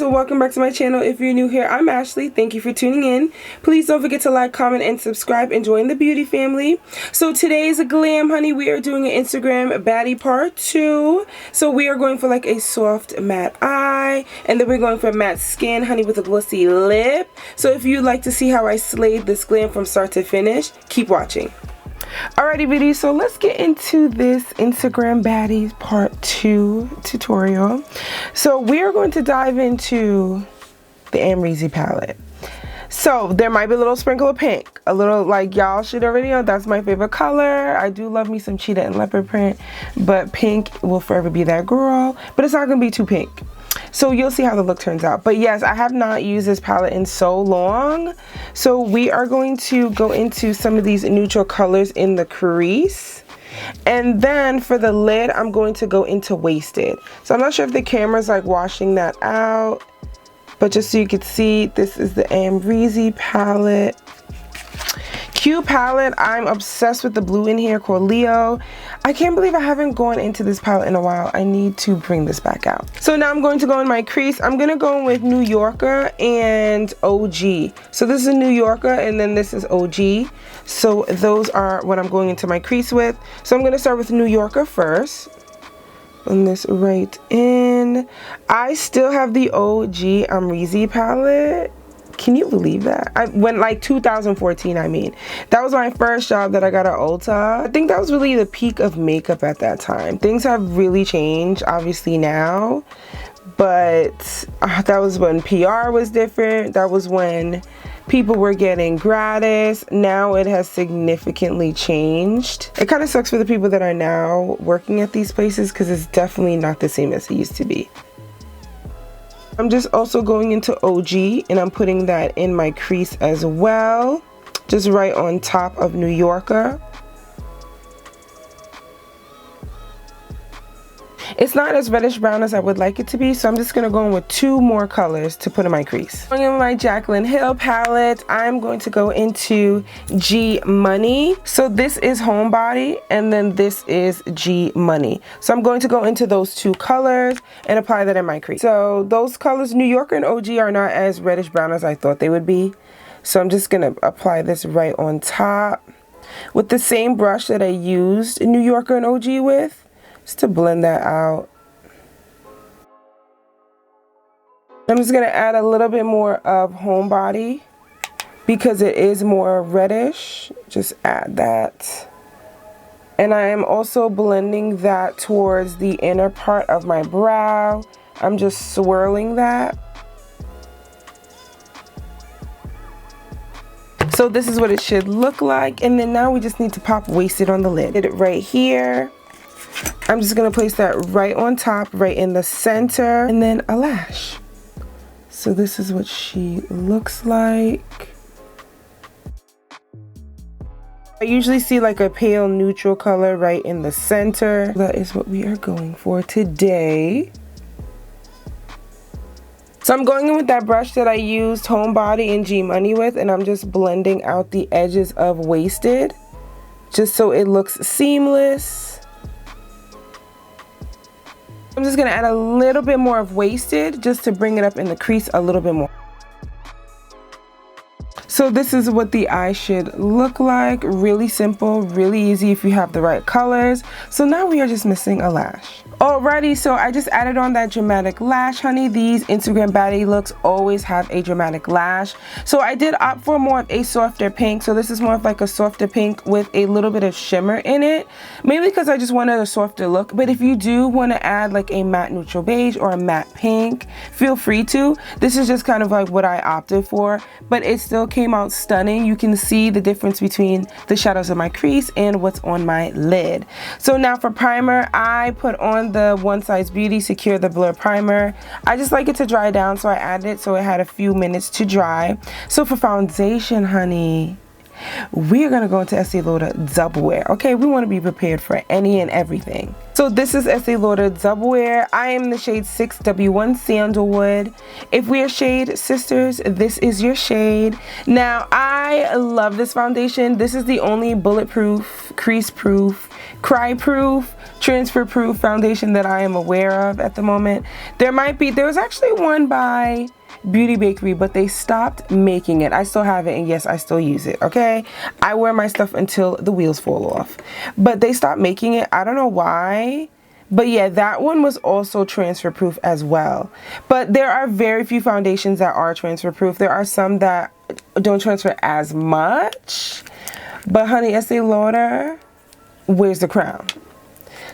so welcome back to my channel. If you're new here, I'm Ashley. Thank you for tuning in. Please don't forget to like, comment, and subscribe and join the beauty family. So today's glam, honey, we are doing an Instagram baddie part 2. So we are going for like a soft matte eye, and then we're going for matte skin, honey, with a glossy lip. So if you'd like to see how I slayed this glam from start to finish, keep watching. Alrighty, beauties, so let's get into this Instagram baddies part 2 tutorial. So we are going to dive into the Amrezy palette. So there might be a little sprinkle of pink, a little, like, y'all should already know that's my favorite color. I do love me some cheetah and leopard print, but pink will forever be that girl, but it's not gonna be too pink. So you'll see how the look turns out. But yes, I have not used this palette in so long. So we are going to go into some of these neutral colors in the crease. And then for the lid, I'm going to go into Wasted. So I'm not sure if the camera's like washing that out, but just so you can see, this is the Amrezy palette. Cute palette. I'm obsessed with the blue in here called Leo. I can't believe I haven't gone into this palette in a while. I need to bring this back out. So now I'm going to go in my crease. I'm going to go in with New Yorker and OG. So this is New Yorker and then this is OG. So those are what I'm going into my crease with. So I'm going to start with New Yorker first. On this right in. I still have the OG Amrezy palette. Can you believe that? I went like 2014, I mean. That was my first job that I got at Ulta. I think that was really the peak of makeup at that time. Things have really changed, obviously, now. But that was when PR was different. That was when people were getting gratis. Now it has significantly changed. It kind of sucks for the people that are now working at these places because it's definitely not the same as it used to be. I'm just also going into OG and I'm putting that in my crease as well, just right on top of New Yorker. It's not as reddish brown as I would like it to be, so I'm just going to go in with 2 more colors to put in my crease. Going in with my Jaclyn Hill palette, I'm going to go into G Money. So this is Homebody and then this is G Money. So I'm going to go into those 2 colors and apply that in my crease. So those colors, New Yorker and OG, are not as reddish brown as I thought they would be. So I'm just going to apply this right on top with the same brush that I used New Yorker and OG with, just to blend that out. I'm just going to add a little bit more of Homebody because it is more reddish. Just add that. And I am also blending that towards the inner part of my brow. I'm just swirling that. So this is what it should look like. And then now we just need to pop Wasted on the lid. Get it right here. I'm just going to place that right on top, right in the center, and then a lash. So this is what she looks like. I usually see like a pale neutral color right in the center. That is what we are going for today. So I'm going in with that brush that I used Homebody and G Money with, and I'm just blending out the edges of Wasted, just so it looks seamless. I'm just going to add a little bit more of Wasted just to bring it up in the crease a little bit more. So this is what the eye should look like. Really simple, really easy if you have the right colors. So now we are just missing a lash. Alrighty, so I just added on that dramatic lash, honey. These Instagram baddie looks always have a dramatic lash. So I did opt for more of a softer pink. So this is more of like a softer pink with a little bit of shimmer in it. Maybe because I just wanted a softer look. But if you do want to add like a matte neutral beige or a matte pink, feel free to. This is just kind of like what I opted for. But it still came out stunning. You can see the difference between the shadows of my crease and what's on my lid. So now for primer, I put on the One Size Beauty Secure the Blur primer. I just like it to dry down, so I added it so it had a few minutes to dry. So for foundation, honey, we're gonna go into Estee Lauder Double Wear. Okay, we want to be prepared for any and everything. So this is Estee Lauder Double Wear. I am the shade 6W1 Sandalwood. If we are shade sisters, this is your shade. Now I love this foundation. This is the only bulletproof, crease proof cry proof, transfer proof foundation that I am aware of at the moment. There was actually one by Beauty Bakery, but they stopped making it. I still have it, and yes, I still use it, okay? I wear my stuff until the wheels fall off, but they stopped making it. I don't know why, but yeah, that one was also transfer proof as well. But there are very few foundations that are transfer proof. There are some that don't transfer as much, but honey, Estee Lauder wears the crown.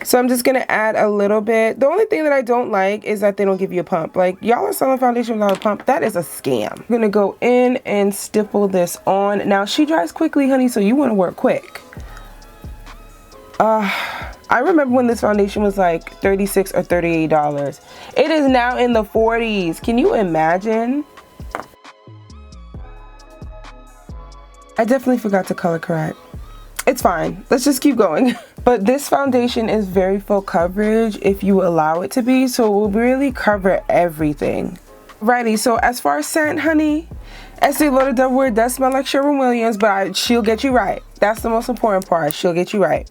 So I'm just going to add a little bit. The only thing that I don't like is that they don't give you a pump. Like, y'all are selling foundation without a pump. That is a scam. I'm going to go in and stipple this on. Now, she dries quickly, honey, so you want to work quick. I remember when this foundation was like $36 or $38. It is now in the 40s. Can you imagine? I definitely forgot to color correct. It's fine. Let's just keep going. But this foundation is very full coverage if you allow it to be, so it will really cover everything. Righty, so as far as scent, honey, Estee Lauder Double Wear does smell like Sherwin-Williams, but she'll get you right. That's the most important part. She'll get you right.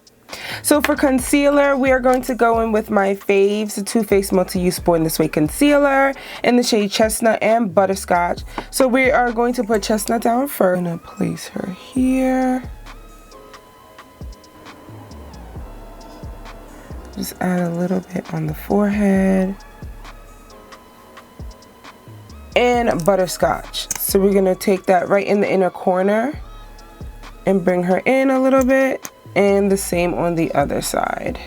So for concealer, we are going to go in with my faves, the Too Faced Multi-Use Born This Way Concealer in the shade Chestnut and Butterscotch. So we are going to put Chestnut down first. I'm going to place her here. Just add a little bit on the forehead. And Butterscotch. So we're going to take that right in the inner corner and bring her in a little bit. And the same on the other side.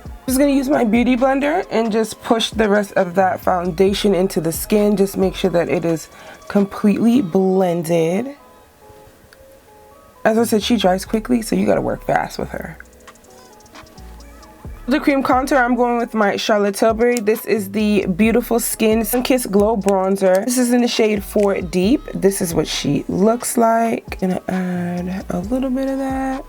I'm just going to use my beauty blender and just push the rest of that foundation into the skin. Just make sure that it is completely blended. As I said, she dries quickly, so you got to work fast with her. The cream contour, I'm going with my Charlotte Tilbury. This is the Beautiful Skin Sun-Kiss Glow Bronzer. This is in the shade 4 Deep. This is what she looks like. Gonna add a little bit of that.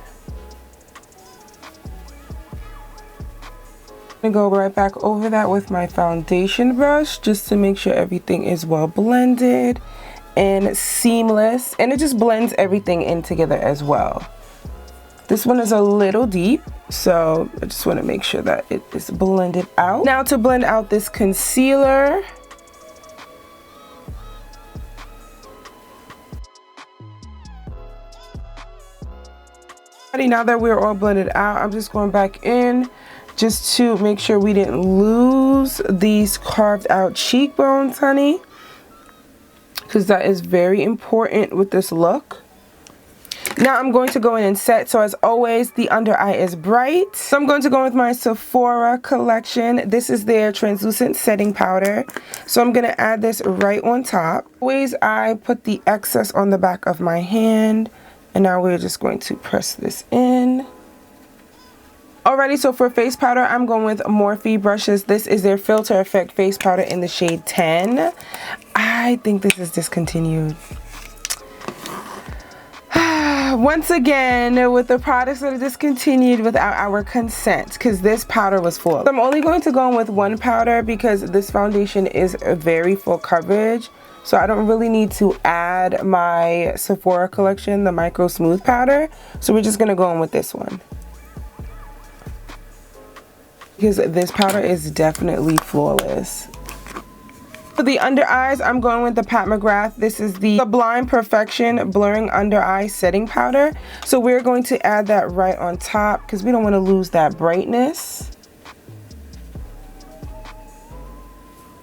I'm gonna go right back over that with my foundation brush just to make sure everything is well blended and seamless. And it just blends everything in together as well. This one is a little deep, so I just want to make sure that it is blended out. Now to blend out this concealer. Now that we're all blended out, I'm just going back in just to make sure we didn't lose these carved out cheekbones, honey, because that is very important with this look. Now I'm going to go in and set. So as always, the under eye is bright. So I'm going to go with my Sephora collection. This is their translucent setting powder. So I'm going to add this right on top. Always I put the excess on the back of my hand. And now we're just going to press this in. Alrighty, so for face powder, I'm going with Morphe brushes. This is their Filter Effect face powder in the shade 10. I think this is discontinued. Once again, with the products that are discontinued without our consent, because this powder was full. I'm only going to go in with one powder because this foundation is a very full coverage. So I don't really need to add my Sephora collection, the Micro Smooth powder. So we're just going to go in with this one, because this powder is definitely flawless. For the under eyes, I'm going with the Pat McGrath. This is the Sublime Perfection Blurring Under Eye Setting Powder. So we're going to add that right on top because we don't want to lose that brightness.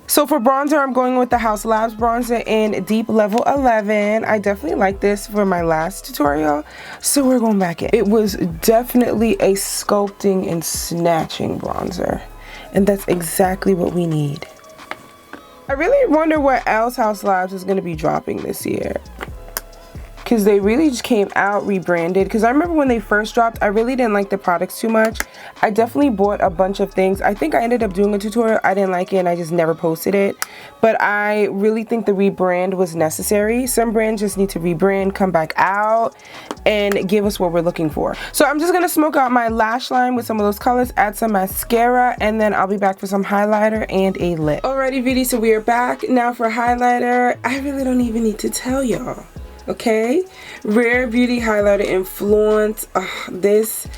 So for bronzer, I'm going with the House Labs bronzer in Deep Level 11. I definitely like this for my last tutorial, so we're going back in. It was definitely a sculpting and snatching bronzer, and that's exactly what we need. I really wonder what else House Labs is going to be dropping this year, because they really just came out rebranded. Because I remember when they first dropped, I really didn't like the products too much. I definitely bought a bunch of things. I think I ended up doing a tutorial. I didn't like it and I just never posted it. But I really think the rebrand was necessary. Some brands just need to rebrand, come back out, and give us what we're looking for. So I'm just going to smoke out my lash line with some of those colors, add some mascara, and then I'll be back for some highlighter and a lip. Alrighty, beauty, so we are back. Now for highlighter, I really don't even need to tell y'all. Okay, Rare Beauty highlighter in Flaunt. This,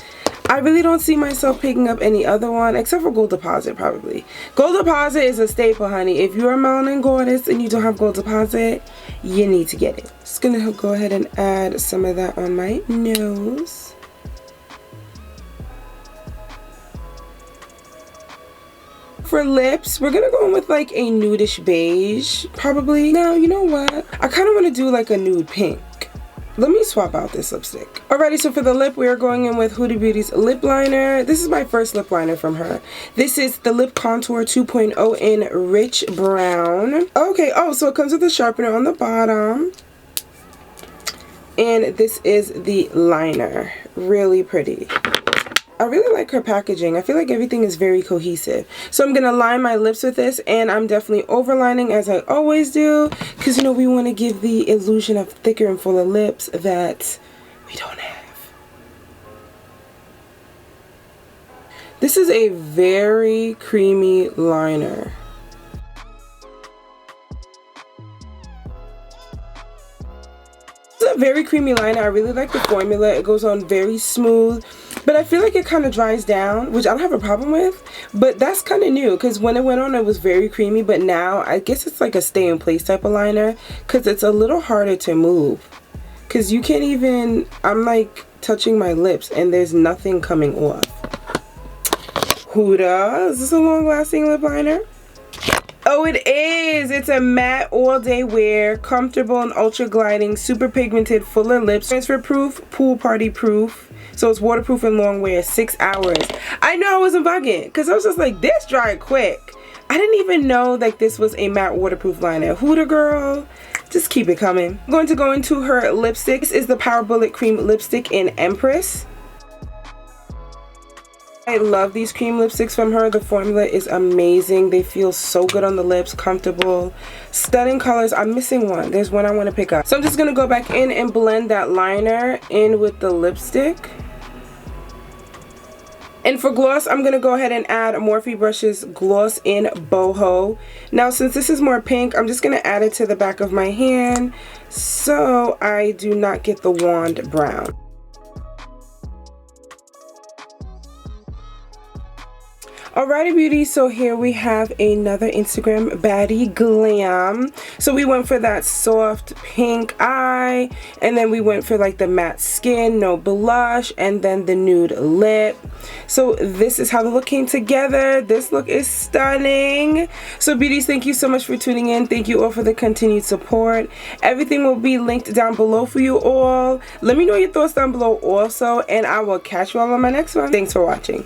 I really don't see myself picking up any other one except for Gold Deposit probably. Gold Deposit is a staple, honey. If you're a melanin goddess and you don't have Gold Deposit, you need to get it. Just gonna go ahead and add some of that on my nose. For lips, we're gonna go in with like a nudish beige, probably. No, you know what? I kind of want to do like a nude pink. Let me swap out this lipstick. Alrighty, so for the lip, we are going in with Huda Beauty's lip liner. This is my first lip liner from her. This is the Lip Contour 2.0 in Rich Brown. Okay, oh, so it comes with a sharpener on the bottom. And this is the liner. Really pretty. I really like her packaging. I feel like everything is very cohesive. So I'm going to line my lips with this, and I'm definitely overlining as I always do, because you know we want to give the illusion of thicker and fuller lips that we don't have. This is a very creamy liner. It's a very creamy liner. I really like the formula. It goes on very smooth. But I feel like it kind of dries down, which I don't have a problem with. But that's kind of new, because when it went on, it was very creamy. But now, I guess it's like a stay-in-place type of liner, because it's a little harder to move. Because you can't even, I'm like touching my lips, and there's nothing coming off. Huda, is this a long-lasting lip liner? Oh, it is. It's a matte all-day wear, comfortable and ultra-gliding, super pigmented, fuller lips, transfer proof, pool party proof. So it's waterproof and long wear, 6 hours. I know I wasn't bugging, because I was just like, this dried quick. I didn't even know that this was a matte waterproof liner. Huda girl, just keep it coming. I'm going to go into her lipstick. This is the Power Bullet Cream Lipstick in Empress. I love these cream lipsticks from her. The formula is amazing. They feel so good on the lips, comfortable, stunning colors. I'm missing one. There's one I want to pick up. So I'm just going to go back in and blend that liner in with the lipstick. And for gloss, I'm going to go ahead and add Morphe Brush's Gloss in Boho. Now, since this is more pink, I'm just going to add it to the back of my hand so I do not get the wand brown. Alrighty, beauty, so here we have another Instagram baddie glam. So we went for that soft pink eye, and then we went for like the matte skin, no blush, and then the nude lip. So this is how the look came together. This look is stunning. So beauties, thank you so much for tuning in. Thank you all for the continued support. Everything will be linked down below for you all. Let me know your thoughts down below also, and I will catch you all on my next one. Thanks for watching.